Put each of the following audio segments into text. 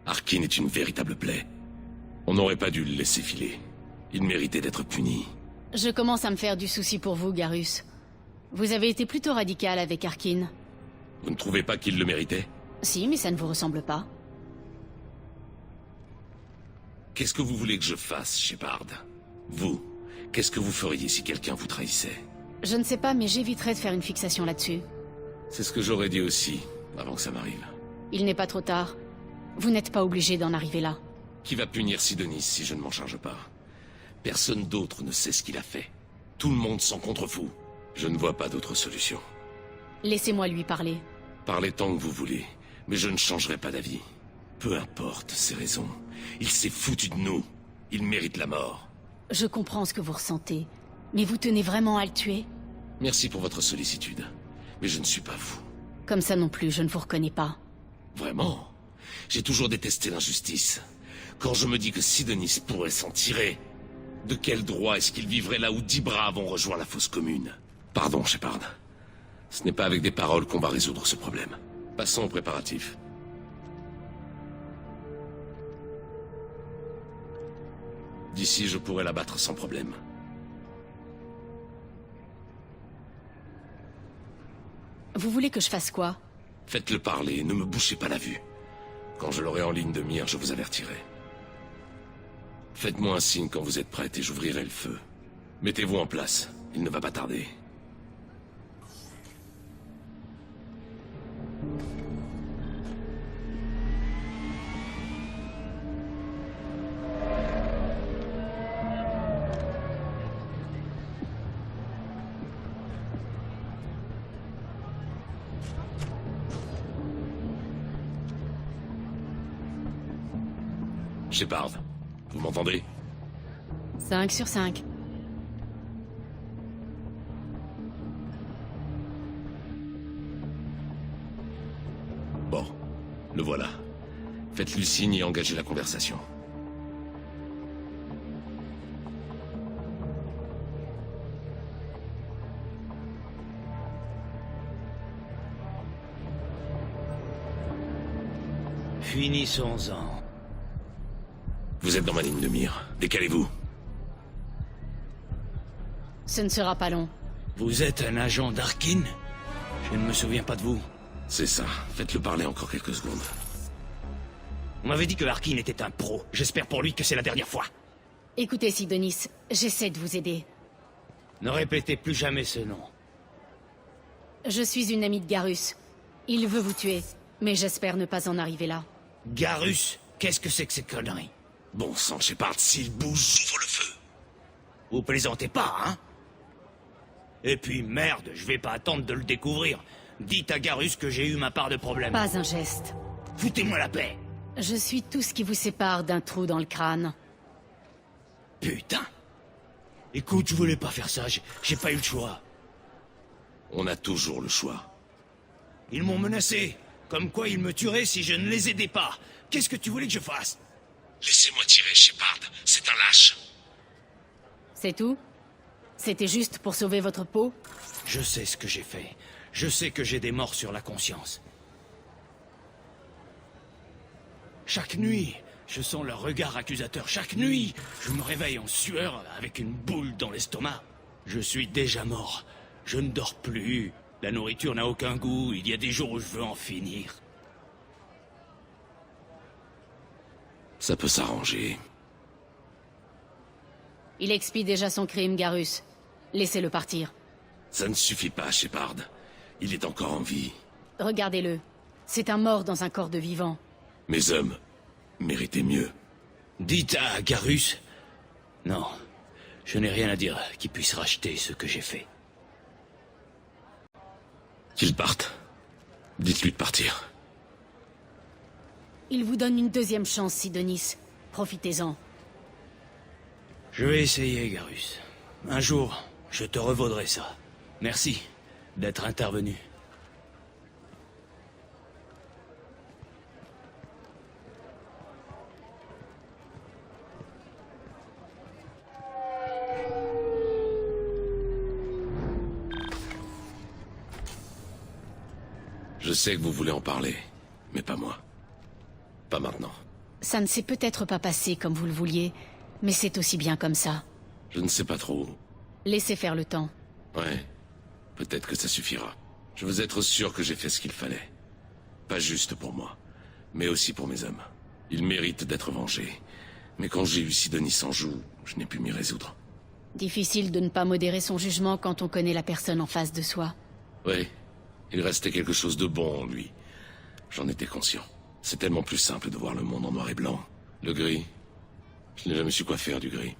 Harkin est une véritable plaie. On n'aurait pas dû le laisser filer. Il méritait d'être puni. Je commence à me faire du souci pour vous, Garrus. Vous avez été plutôt radical avec Harkin. Vous ne trouvez pas qu'il le méritait? Si, mais ça ne vous ressemble pas. Qu'est-ce que vous voulez que je fasse, Shepard? Vous, qu'est-ce que vous feriez si quelqu'un vous trahissait? Je ne sais pas, mais j'éviterai de faire une fixation là-dessus. C'est ce que j'aurais dit aussi, avant que ça m'arrive. Il n'est pas trop tard. Vous n'êtes pas obligé d'en arriver là. Qui va punir Sidonis si je ne m'en charge pas? Personne d'autre ne sait ce qu'il a fait. Tout le monde s'en contrefout. Je ne vois pas d'autre solution. Laissez-moi lui parler. Parlez tant que vous voulez, mais je ne changerai pas d'avis. Peu importe ses raisons. Il s'est foutu de nous. Il mérite la mort. Je comprends ce que vous ressentez, mais vous tenez vraiment à le tuer? Merci pour votre sollicitude, mais je ne suis pas vous. Comme ça non plus, je ne vous reconnais pas. Vraiment? J'ai toujours détesté l'injustice. Quand je me dis que Sidonis pourrait s'en tirer, de quel droit est-ce qu'il vivrait là où 10 braves ont rejoint la fosse commune? Pardon, Shepard. Ce n'est pas avec des paroles qu'on va résoudre ce problème. Passons aux préparatifs. D'ici, je pourrais l'abattre sans problème. Vous voulez que je fasse quoi? Faites-le parler, ne me bouchez pas la vue. Quand je l'aurai en ligne de mire, je vous avertirai. Faites-moi un signe quand vous êtes prête et j'ouvrirai le feu. Mettez-vous en place, il ne va pas tarder. Shepard, vous m'entendez? 5 sur 5. Bon, le voilà. Faites-lui signe et engagez la conversation. Finissons-en. Vous êtes dans ma ligne de mire. Décalez-vous. Ce ne sera pas long. Vous êtes un agent d'Harkin? Je ne me souviens pas de vous. C'est ça. Faites-le parler encore quelques secondes. On m'avait dit que Harkin était un pro. J'espère pour lui que c'est la dernière fois. Écoutez, Sidonis, j'essaie de vous aider. Ne répétez plus jamais ce nom. Je suis une amie de Garrus. Il veut vous tuer, mais j'espère ne pas en arriver là. Garrus? Qu'est-ce que c'est que ces conneries? Bon sang, Shepard, s'il bouge, j'ouvre le feu. Vous plaisantez pas, hein? Et puis merde, je vais pas attendre de le découvrir. Dites à Garrus que j'ai eu ma part de problème. Pas un geste. Foutez-moi la paix. Je suis tout ce qui vous sépare d'un trou dans le crâne. Putain. Écoute, je voulais pas faire ça, j'ai pas eu le choix. On a toujours le choix. Ils m'ont menacé. Comme quoi ils me tueraient si je ne les aidais pas. Qu'est-ce que tu voulais que je fasse? Laissez-moi tirer, Shepard. C'est un lâche. C'est tout? C'était juste pour sauver votre peau? Je sais ce que j'ai fait. Je sais que j'ai des morts sur la conscience. Chaque nuit, je sens leur regard accusateur. Chaque nuit, je me réveille en sueur avec une boule dans l'estomac. Je suis déjà mort. Je ne dors plus. La nourriture n'a aucun goût. Il y a des jours où je veux en finir. Ça peut s'arranger. Il expie déjà son crime, Garrus. Laissez-le partir. Ça ne suffit pas, Shepard. Il est encore en vie. Regardez-le. C'est un mort dans un corps de vivant. Mes hommes méritaient mieux. Dites à Garrus... Non, je n'ai rien à dire qui puisse racheter ce que j'ai fait. Qu'il parte. Dites-lui de partir. Il vous donne une deuxième chance, Sidonis. Profitez-en. Je vais essayer, Garrus. Un jour, je te revaudrai ça. Merci d'être intervenu. Je sais que vous voulez en parler, mais pas moi. Pas maintenant. Ça ne s'est peut-être pas passé comme vous le vouliez, mais c'est aussi bien comme ça. Je ne sais pas trop. Laissez faire le temps. Ouais, peut-être que ça suffira. Je veux être sûr que j'ai fait ce qu'il fallait. Pas juste pour moi, mais aussi pour mes hommes. Ils méritent d'être vengés. Mais quand j'ai eu Sidonis en joue, je n'ai pu m'y résoudre. Difficile de ne pas modérer son jugement quand on connaît la personne en face de soi. Oui, il restait quelque chose de bon en lui. J'en étais conscient. C'est tellement plus simple de voir le monde en noir et blanc. Le gris, je n'ai jamais su quoi faire du gris.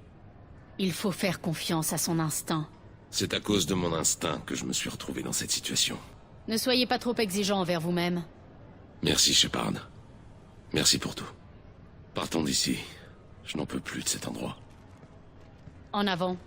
Il faut faire confiance à son instinct. C'est à cause de mon instinct que je me suis retrouvé dans cette situation. Ne soyez pas trop exigeant envers vous-même. Merci, Shepard. Merci pour tout. Partons d'ici. Je n'en peux plus de cet endroit. En avant.